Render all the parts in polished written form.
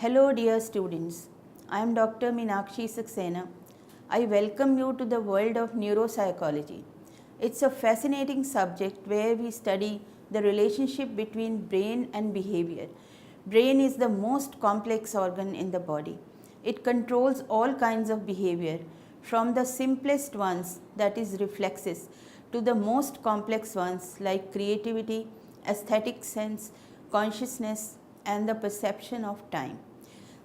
Hello dear students, I am Dr. Meenakshi Saxena. I welcome you to the world of neuropsychology. It's a fascinating subject where we study the relationship between brain and behavior. Brain is the most complex organ in the body. It controls all kinds of behavior, from the simplest ones, that is reflexes, to the most complex ones like creativity, aesthetic sense, consciousness, and the perception of time.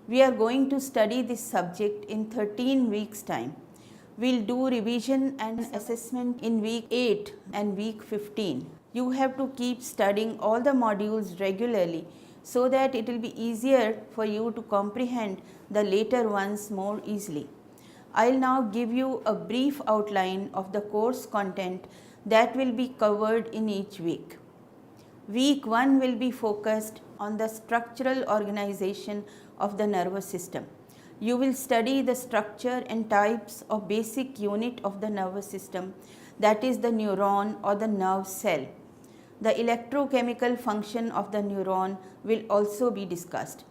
We are going to study this subject in 13 weeks' time. We'll do revision and assessment in week 8 and week 15. You have to keep studying all the modules regularly so that it will be easier for you to comprehend the later ones more easily. I'll now give you a brief outline of the course content that will be covered in each week. Week 1 will be focused on the structural organization of the nervous system. You will study the structure and types of basic unit of the nervous system, that is the neuron or the nerve cell. The electrochemical function of the neuron will also be discussed.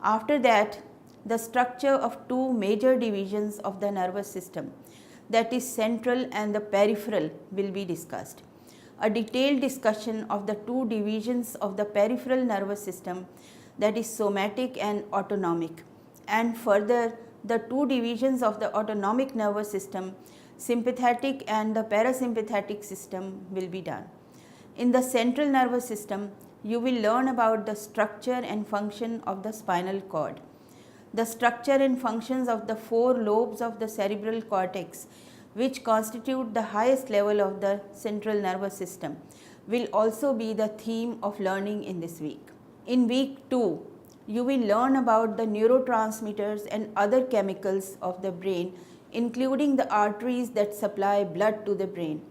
After that, the structure of two major divisions of the nervous system, that is central and the peripheral, will be discussed. A detailed discussion of the two divisions of the peripheral nervous system, that is somatic and autonomic, and further the two divisions of the autonomic nervous system, sympathetic and the parasympathetic system, will be done. In the central nervous system, you will learn about the structure and function of the spinal cord. The structure and functions of the four lobes of the cerebral cortex, which constitute the highest level of the central nervous system, will also be the theme of learning in this week. In week 2, you will learn about the neurotransmitters and other chemicals of the brain, including the arteries that supply blood to the brain.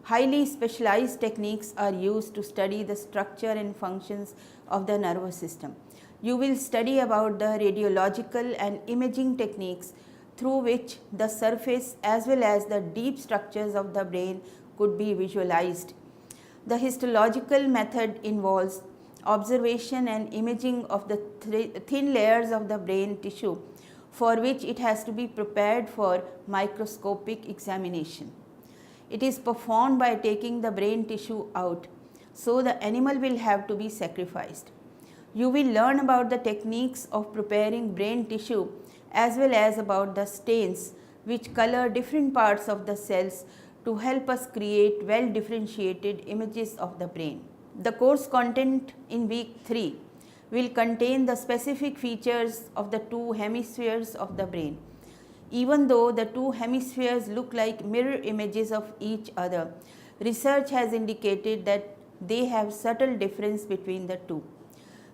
Highly specialized techniques are used to study the structure and functions of the nervous system. You will study about the radiological and imaging techniques through which the surface as well as the deep structures of the brain could be visualized. The histological method involves observation and imaging of the thin layers of the brain tissue, for which it has to be prepared for microscopic examination. It is performed by taking the brain tissue out, so the animal will have to be sacrificed. You will learn about the techniques of preparing brain tissue as well as about the stains which color different parts of the cells to help us create well differentiated images of the brain. The course content in week 3 will contain the specific features of the two hemispheres of the brain. Even though the two hemispheres look like mirror images of each other, research has indicated that they have subtle difference between the two.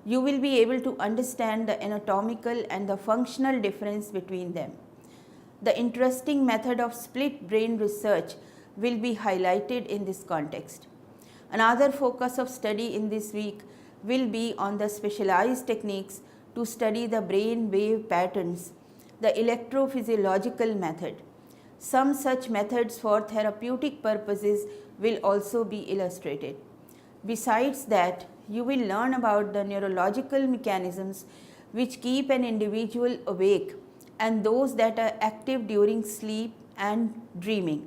You will be able to understand the anatomical and the functional difference between them. The interesting method of split brain research will be highlighted in this context. Another focus of study in this week will be on the specialized techniques to study the brain wave patterns, the electrophysiological method. Some such methods for therapeutic purposes will also be illustrated. Besides that, you will learn about the neurological mechanisms which keep an individual awake and those that are active during sleep and dreaming.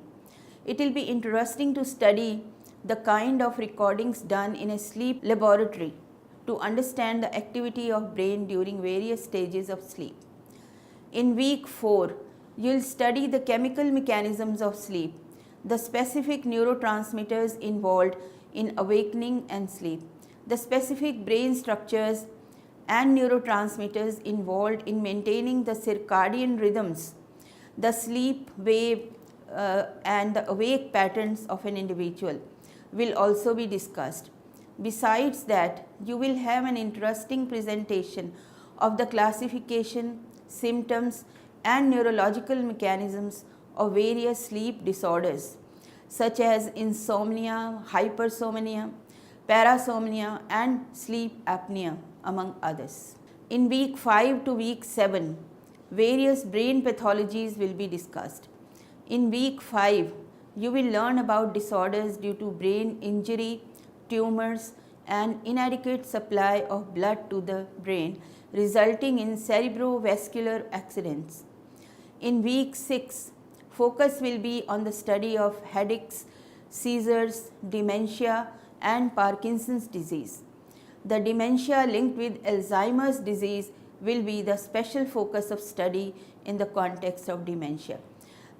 It will be interesting to study the kind of recordings done in a sleep laboratory to understand the activity of brain during various stages of sleep. In week 4, you will study the chemical mechanisms of sleep, the specific neurotransmitters involved in awakening and sleep, the specific brain structures and neurotransmitters involved in maintaining the circadian rhythms, the sleep wave and the awake patterns of an individual will also be discussed. Besides that, you will have an interesting presentation of the classification, symptoms and neurological mechanisms of various sleep disorders such as insomnia, hypersomnia, parasomnia and sleep apnea, among others. In week 5 to week 7, various brain pathologies will be discussed. In week 5, you will learn about disorders due to brain injury, tumors, and inadequate supply of blood to the brain, resulting in cerebrovascular accidents. In week 6, focus will be on the study of headaches, seizures, dementia, and Parkinson's disease. The dementia linked with Alzheimer's disease will be the special focus of study in the context of dementia.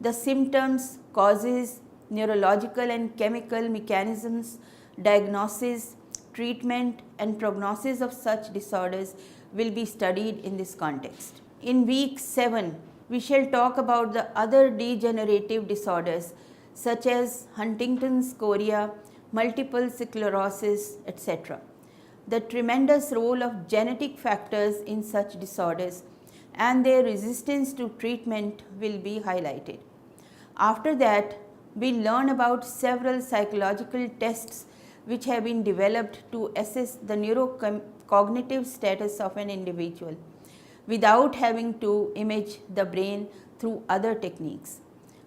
The symptoms, causes, neurological and chemical mechanisms, diagnosis, treatment, and prognosis of such disorders will be studied in this context. In week 7, we shall talk about the other degenerative disorders such as Huntington's chorea, multiple sclerosis, etc. The tremendous role of genetic factors in such disorders and their resistance to treatment will be highlighted. After that, we'll learn about several psychological tests which have been developed to assess the neurocognitive status of an individual without having to image the brain through other techniques.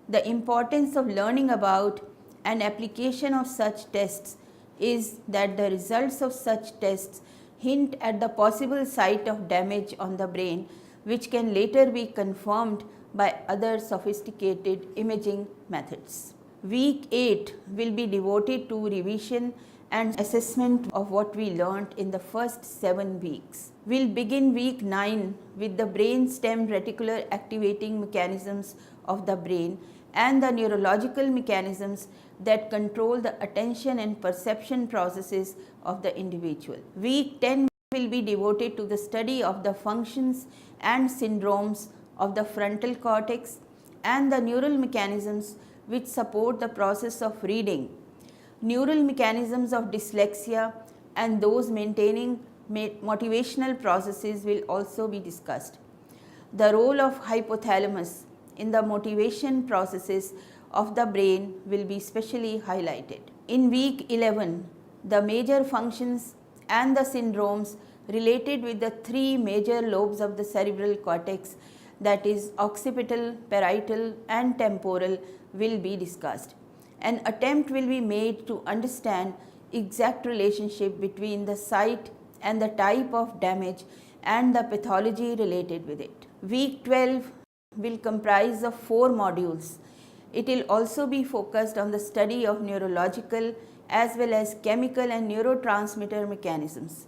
The importance of learning about and application of such tests is that the results of such tests hint at the possible site of damage on the brain, which can later be confirmed by other sophisticated imaging methods. Week 8 will be devoted to revision and assessment of what we learnt in the first 7 weeks. We'll begin week 9 with the brainstem reticular activating mechanisms of the brain and the neurological mechanisms that control the attention and perception processes of the individual. Week 10 will be devoted to the study of the functions and syndromes of the frontal cortex and the neural mechanisms which support the process of reading, neural mechanisms of dyslexia, and those maintaining motivational processes will also be discussed. The role of hypothalamus in the motivation processes of the brain will be specially highlighted. In week 11, the major functions and the syndromes related with the 3 major lobes of the cerebral cortex, that is occipital, parietal, and temporal, will be discussed. An attempt will be made to understand exact relationship between the site and the type of damage and the pathology related with it. Week 12 will comprise of 4 modules. It will also be focused on the study of neurological as well as chemical and neurotransmitter mechanisms.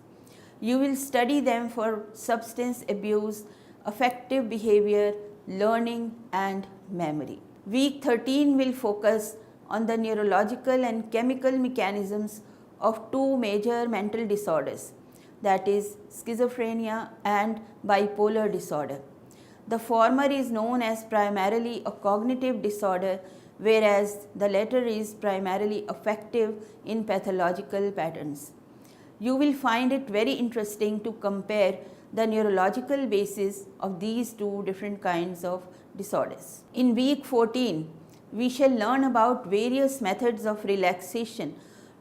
You will study them for substance abuse, affective behavior, learning, and memory. Week 13 will focus on the neurological and chemical mechanisms of 2 major mental disorders, that is schizophrenia and bipolar disorder. The former is known as primarily a cognitive disorder, whereas the latter is primarily affective in pathological patterns. You will find it very interesting to compare the neurological basis of these 2 different kinds of disorders. In week 14, we shall learn about various methods of relaxation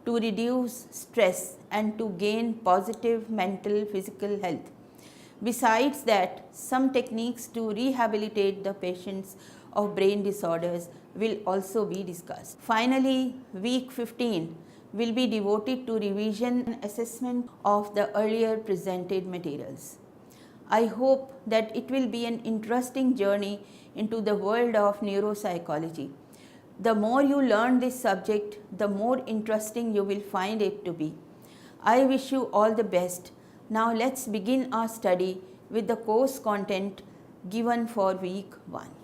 to reduce stress and to gain positive mental physical health. Besides that, some techniques to rehabilitate the patients of brain disorders will also be discussed. Finally, week 15 will be devoted to revision and assessment of the earlier presented materials. I hope that it will be an interesting journey into the world of neuropsychology. The more you learn this subject, the more interesting you will find it to be. I wish you all the best. Now let's begin our study with the course content given for week 1.